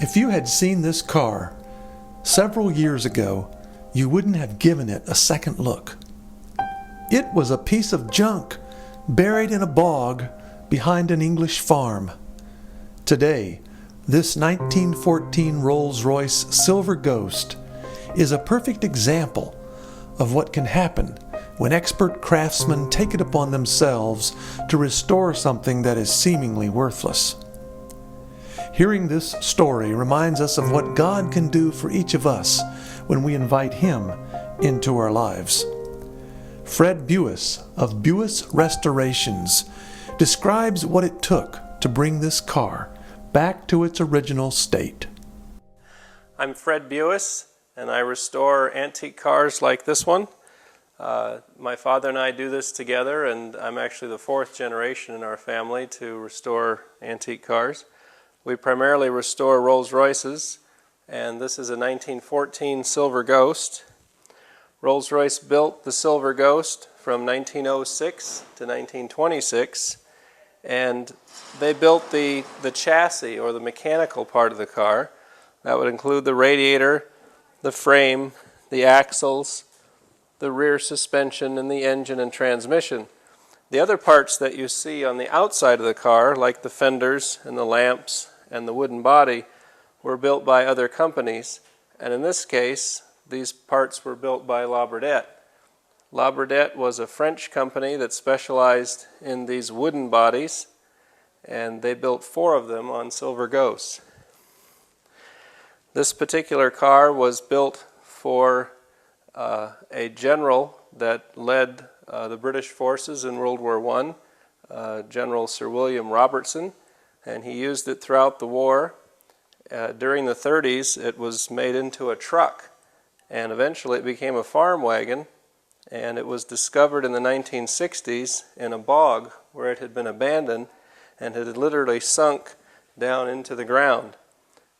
If you had seen this car several years ago, you wouldn't have given it a second look. It was a piece of junk buried in a bog behind an English farm. Today, this 1914 Rolls Royce Silver Ghost is a perfect example of what can happen when expert craftsmen take it upon themselves to restore something that is seemingly worthless. Hearing this story reminds us of what God can do for each of us when we invite Him into our lives. Fred Buess of Buess Restorations describes what it took to bring this car back to its original state. I'm Fred Buess, and I restore antique cars like this one. My father and I do this together, and I'm actually the fourth generation in our family to restore antique cars. We primarily restore Rolls Royces, and this is a 1914 Silver Ghost. Rolls Royce built the Silver Ghost from 1906 to 1926, and they built the chassis, or the mechanical part of the car. That would include the radiator, the frame, the axles, the rear suspension, and the engine and transmission. The other parts that you see on the outside of the car, like the fenders and the lamps and the wooden body, were built by other companies, and in this case these parts were built by Labradette. Labradette was a French company that specialized in these wooden bodies, and they built 4 of them on Silver Ghosts. This particular car was built for a general that led the British forces in World War I, General Sir William Robertson, and he used it throughout the war. During the 30s, it was made into a truck, and eventually it became a farm wagon, and it was discovered in the 1960s in a bog where it had been abandoned and had literally sunk down into the ground.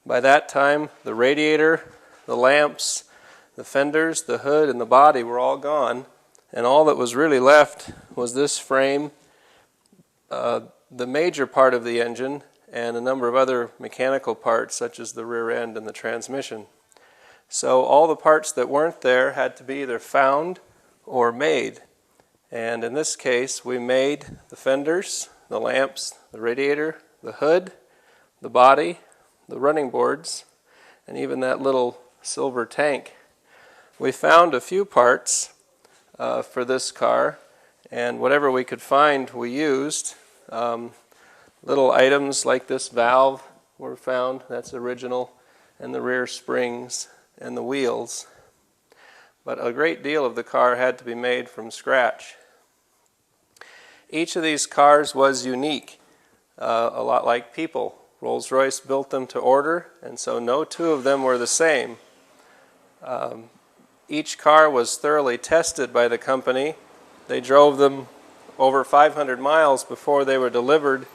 By that time, the radiator, the lamps, the fenders, the hood, and the body were all gone, and all that was really left was this frame, the major part of the engine, and a number of other mechanical parts such as the rear end and the transmission. So all the parts that weren't there had to be either found or made. And in this case, we made the fenders, the lamps, the radiator, the hood, the body, the running boards, and even that little silver tank. We found a few parts for this car, and whatever we could find we used. Little items like this valve were found, that's original, and the rear springs and the wheels. But a great deal of the car had to be made from scratch. Each of these cars was unique, a lot like people. Rolls-Royce built them to order, and so no 2 of them were the same. Each car was thoroughly tested by the company. They drove them over 500 miles before they were delivered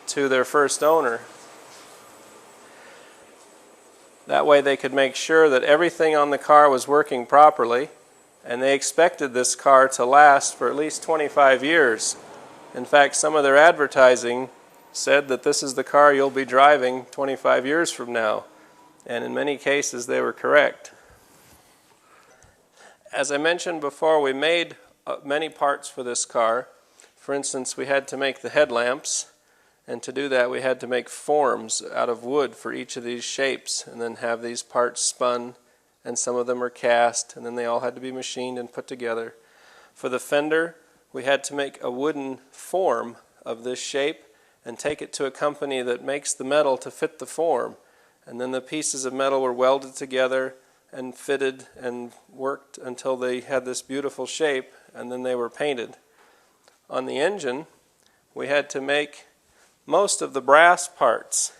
to their first owner. That way they could make sure that everything on the car was working properly, and they expected this car to last for at least 25 years. In fact, some of their advertising said that this is the car you'll be driving 25 years from now, and in many cases they were correct. As I mentioned before, we made many parts for this car. For instance, we had to make the headlamps, and to do that we had to make forms out of wood for each of these shapes and then have these parts spun, and some of them were cast, and then they all had to be machined and put together. For the fender, we had to make a wooden form of this shape and take it to a company that makes the metal to fit the form, and then the pieces of metal were welded together and fitted and worked until they had this beautiful shape, and then they were painted. On the engine, we had to make most of the brass parts.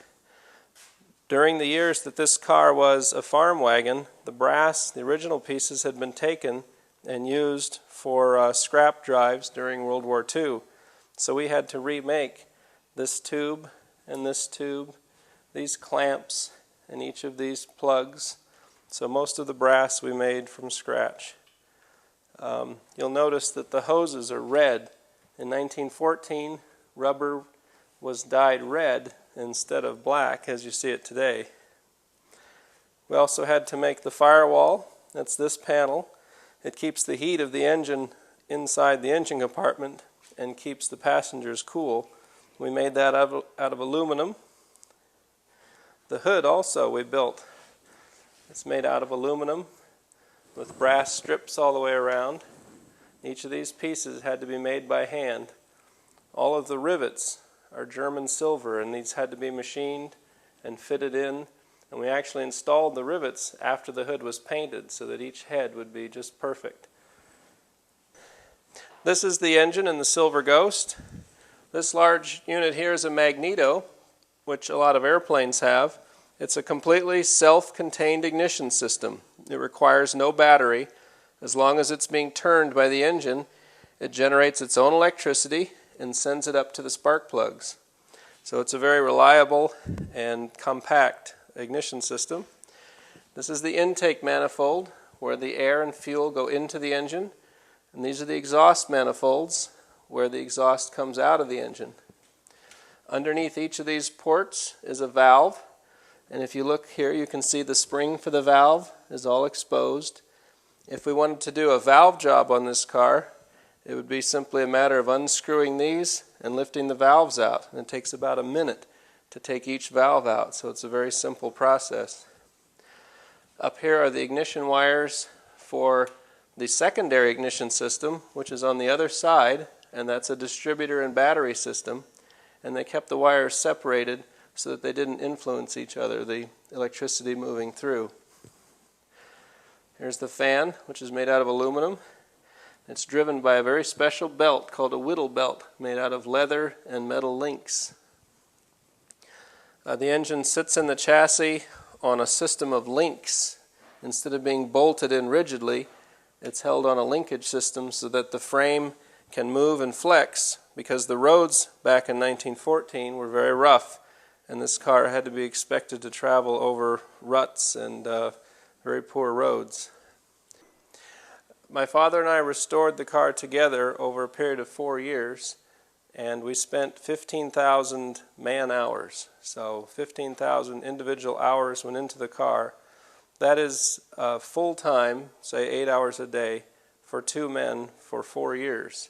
During the years that this car was a farm wagon, the brass, the original pieces, had been taken and used for scrap drives during World War II. So we had to remake this tube and this tube, these clamps, and each of these plugs. So most of the brass we made from scratch. You'll notice that the hoses are red. In 1914, rubber was dyed red instead of black as you see it today. We also had to make the firewall. That's this panel. It keeps the heat of the engine inside the engine compartment and keeps the passengers cool. We made that out of aluminum. The hood also we built. It's made out of aluminum with brass strips all the way around. Each of these pieces had to be made by hand. All of the rivets are German silver, and these had to be machined and fitted in. And we actually installed the rivets after the hood was painted so that each head would be just perfect. This is the engine in the Silver Ghost. This large unit here is a magneto, which a lot of airplanes have. It's a completely self-contained ignition system. It requires no battery. As long as it's being turned by the engine, it generates its own electricity and sends it up to the spark plugs. So it's a very reliable and compact ignition system. This is the intake manifold where the air and fuel go into the engine, and these are the exhaust manifolds where the exhaust comes out of the engine. Underneath each of these ports is a valve, and if you look here you can see the spring for the valve is all exposed. If we wanted to do a valve job on this car, it would be simply a matter of unscrewing these and lifting the valves out, and it takes about a minute to take each valve out, so it's a very simple process. Up here are the ignition wires for the secondary ignition system, which is on the other side, and that's a distributor and battery system, and they kept the wires separated so that they didn't influence each other, the electricity moving through. Here's the fan, which is made out of aluminum. It's driven by a very special belt called a whittle belt, made out of leather and metal links. The engine sits in the chassis on a system of links. Instead of being bolted in rigidly, it's held on a linkage system so that the frame can move and flex, because the roads back in 1914 were very rough, and this car had to be expected to travel over ruts and very poor roads. My father and I restored the car together over a period of 4 years, and we spent 15,000 man-hours. So 15,000 individual hours went into the car. That is full-time, say 8 hours a day, for 2 men for 4 years.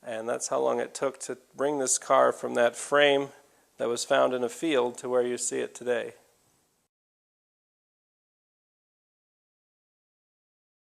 And that's how long it took to bring this car from that frame that was found in a field to where you see it today.